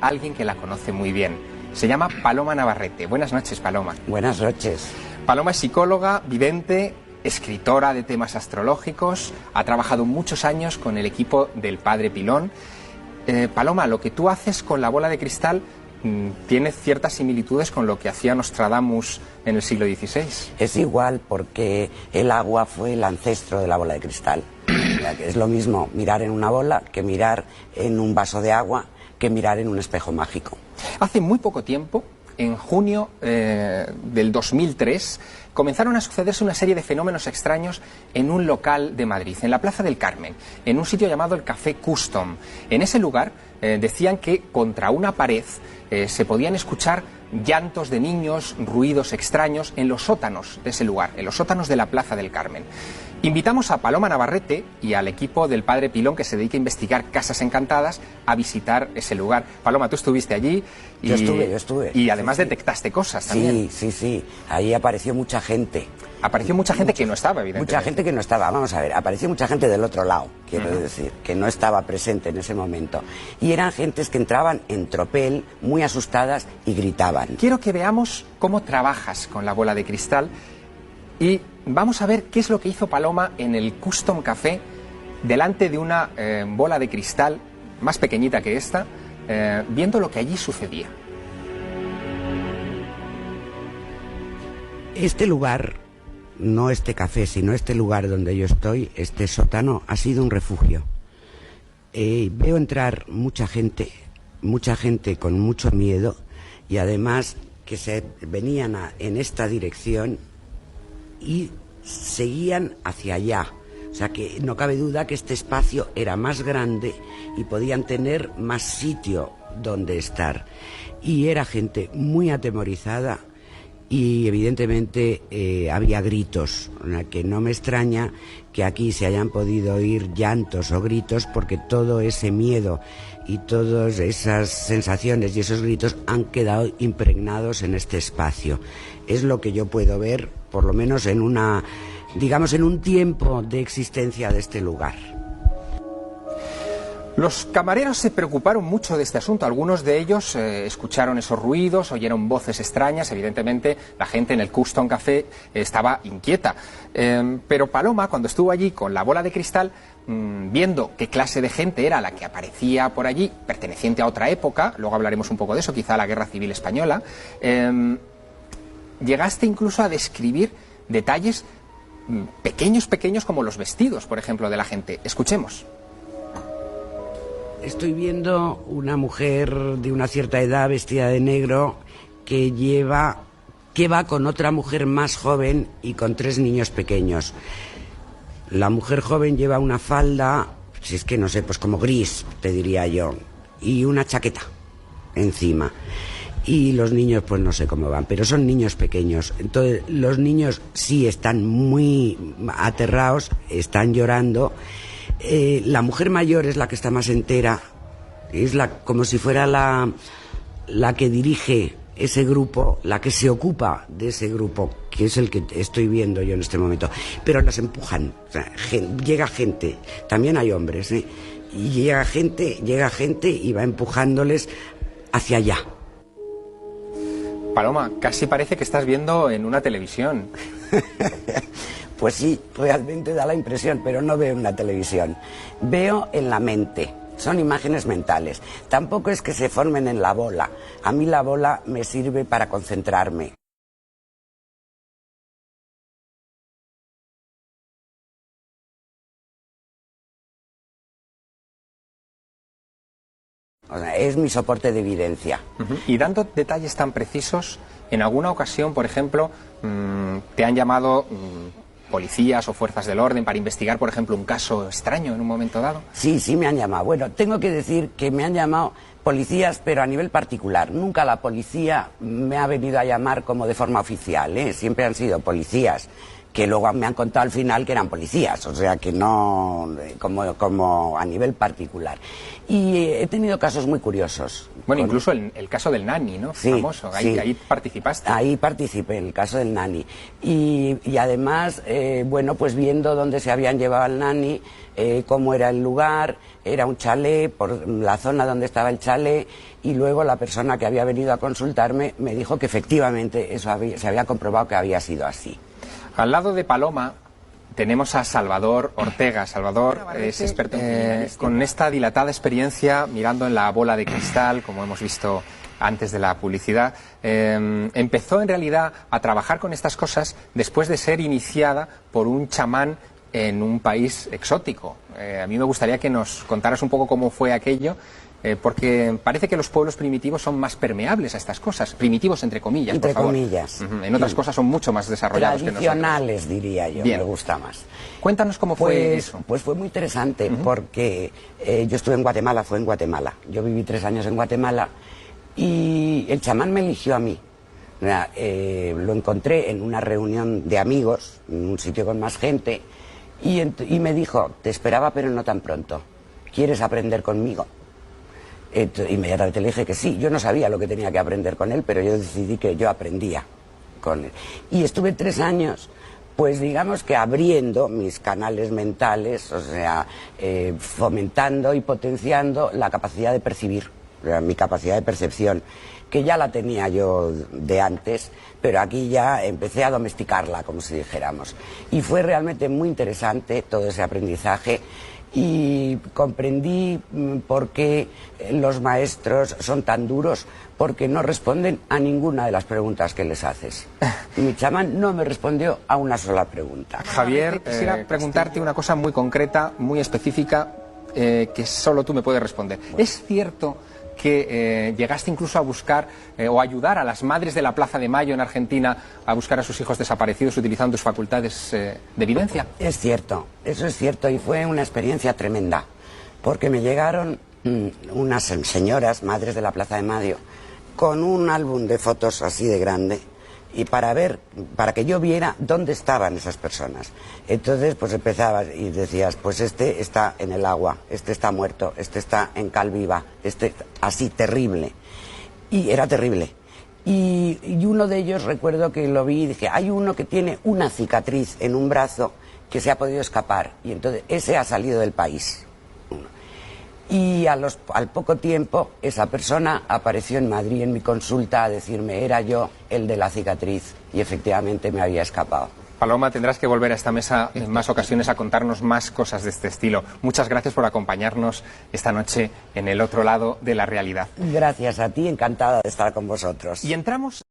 Alguien que la conoce muy bien. Se llama Paloma Navarrete. Buenas noches, Paloma. Buenas noches. Paloma es psicóloga, vidente, escritora de temas astrológicos, ha trabajado muchos años con el equipo del Padre Pilón. Paloma, lo que tú haces con la bola de cristal tiene ciertas similitudes con lo que hacía Nostradamus en el siglo XVI. Es igual porque el agua fue el ancestro de la bola de cristal. Es lo mismo mirar en una bola que mirar en un vaso de agua, que mirar en un espejo mágico. Hace muy poco tiempo, en junio del 2003, comenzaron a sucederse una serie de fenómenos extraños en un local de Madrid, en la Plaza del Carmen, en un sitio llamado el Café Custom. En ese lugar decían que contra una pared se podían escuchar llantos de niños, ruidos extraños en los sótanos de ese lugar, en los sótanos de la Plaza del Carmen. Invitamos a Paloma Navarrete y al equipo del Padre Pilón, que se dedica a investigar casas encantadas, a visitar ese lugar. Paloma, tú estuviste allí y, yo estuve. Y además detectaste cosas también. Sí. Ahí apareció mucha gente. Apareció mucha gente que no estaba, evidentemente. Mucha gente que no estaba, vamos a ver, apareció mucha gente del otro lado, quiero decir, que no estaba presente en ese momento. Y eran gentes que entraban en tropel, muy asustadas y gritaban. Quiero que veamos cómo trabajas con la bola de cristal y vamos a ver qué es lo que hizo Paloma en el Custom Café, delante de una bola de cristal más pequeñita que esta, viendo lo que allí sucedía. Este lugar, no este café, sino este lugar donde yo estoy, este sótano, ha sido un refugio. Veo entrar mucha gente con mucho miedo y además que se venían en esta dirección y seguían hacia allá. O sea que no cabe duda que este espacio era más grande y podían tener más sitio donde estar. Y era gente muy atemorizada y evidentemente había gritos, que no me extraña que aquí se hayan podido oír llantos o gritos porque todo ese miedo y todas esas sensaciones y esos gritos han quedado impregnados en este espacio. Es lo que yo puedo ver, por lo menos en en un tiempo de existencia de este lugar. Los camareros se preocuparon mucho de este asunto. Algunos de ellos escucharon esos ruidos, oyeron voces extrañas. Evidentemente, la gente en el Custom Café estaba inquieta. Pero Paloma, cuando estuvo allí con la bola de cristal, viendo qué clase de gente era la que aparecía por allí, perteneciente a otra época, luego hablaremos un poco de eso, quizá a la Guerra Civil Española, llegaste incluso a describir detalles pequeños como los vestidos, por ejemplo, de la gente. Escuchemos. Estoy viendo una mujer de una cierta edad vestida de negro que va con otra mujer más joven y con 3 niños pequeños. La mujer joven lleva una falda, si es que no sé, pues como gris, te diría yo, y una chaqueta encima. Y los niños, pues no sé cómo van, pero son niños pequeños. Entonces, los niños sí están muy aterrados, están llorando. La mujer mayor es la que está más entera, es como si fuera la que dirige ese grupo, la que se ocupa de ese grupo, que es el que estoy viendo yo en este momento. Pero los empujan, o sea, llega gente, también hay hombres, y llega gente y va empujándoles hacia allá. Paloma, casi parece que estás viendo en una televisión. Pues sí, realmente da la impresión, pero no veo en una televisión. Veo en la mente. Son imágenes mentales. Tampoco es que se formen en la bola. A mí la bola me sirve para concentrarme. O sea, es mi soporte de evidencia. Y dando detalles tan precisos, en alguna ocasión, por ejemplo, te han llamado policías o fuerzas del orden para investigar, por ejemplo, un caso extraño en un momento dado. Sí me han llamado. Bueno, tengo que decir que me han llamado policías, pero a nivel particular. Nunca la policía me ha venido a llamar como de forma oficial, Siempre han sido policías que luego me han contado al final que eran policías, o sea que no, como a nivel particular. Y he tenido casos muy curiosos. Bueno, incluso el caso del Nani, ¿no? Sí, famoso, ahí participaste. Ahí participé, en el caso del Nani. Y además, bueno, pues viendo dónde se habían llevado al Nani, cómo era el lugar, era un chalet, por la zona donde estaba el chalet, y luego la persona que había venido a consultarme me dijo que efectivamente eso se había comprobado que había sido así. Al lado de Paloma tenemos a Salvador Ortega. Salvador es experto con esta dilatada experiencia mirando en la bola de cristal, como hemos visto antes de la publicidad. Empezó en realidad a trabajar con estas cosas después de ser iniciada por un chamán en un país exótico. A mí me gustaría que nos contaras un poco cómo fue aquello, porque parece que los pueblos primitivos son más permeables a estas cosas, primitivos entre comillas, por favor. Entre comillas. En otras cosas son mucho más desarrollados que nosotros. Tradicionales, diría yo. Bien. Me gusta más. Cuéntanos cómo fue eso. Pues fue muy interesante, porque yo estuve en Guatemala, fue en Guatemala. Yo viví 3 años en Guatemala y el chamán me eligió a mí. Lo encontré en una reunión de amigos, en un sitio con más gente, y me dijo, te esperaba pero no tan pronto. ¿Quieres aprender conmigo? Inmediatamente le dije que sí. Yo no sabía lo que tenía que aprender con él, pero yo decidí que yo aprendía con él. Y estuve 3 años, pues digamos que abriendo mis canales mentales, o sea, fomentando y potenciando la capacidad de percibir, mi capacidad de percepción, que ya la tenía yo de antes, pero aquí ya empecé a domesticarla, como si dijéramos. Y fue realmente muy interesante todo ese aprendizaje. Y comprendí por qué los maestros son tan duros, porque no responden a ninguna de las preguntas que les haces. Mi chamán no me respondió a una sola pregunta. Javier, quisiera preguntarte una cosa muy concreta, muy específica, que solo tú me puedes responder. ¿Es cierto que llegaste incluso a buscar o ayudar a las madres de la Plaza de Mayo en Argentina a buscar a sus hijos desaparecidos utilizando tus facultades de evidencia? Es cierto, eso es cierto, y fue una experiencia tremenda, porque me llegaron unas señoras, madres de la Plaza de Mayo, con un álbum de fotos así de grande, y para que yo viera dónde estaban esas personas. Entonces pues empezabas y decías, pues este está en el agua, este está muerto, este está en cal viva, este así, terrible. Y era terrible. Y uno de ellos recuerdo que lo vi y dije, hay uno que tiene una cicatriz en un brazo que se ha podido escapar, y entonces ese ha salido del país. Y al poco tiempo esa persona apareció en Madrid en mi consulta a decirme, era yo el de la cicatriz, y efectivamente me había escapado. Paloma, tendrás que volver a esta mesa en más ocasiones a contarnos más cosas de este estilo. Muchas gracias por acompañarnos esta noche en el otro lado de la realidad. Gracias a ti, encantada de estar con vosotros. Y entramos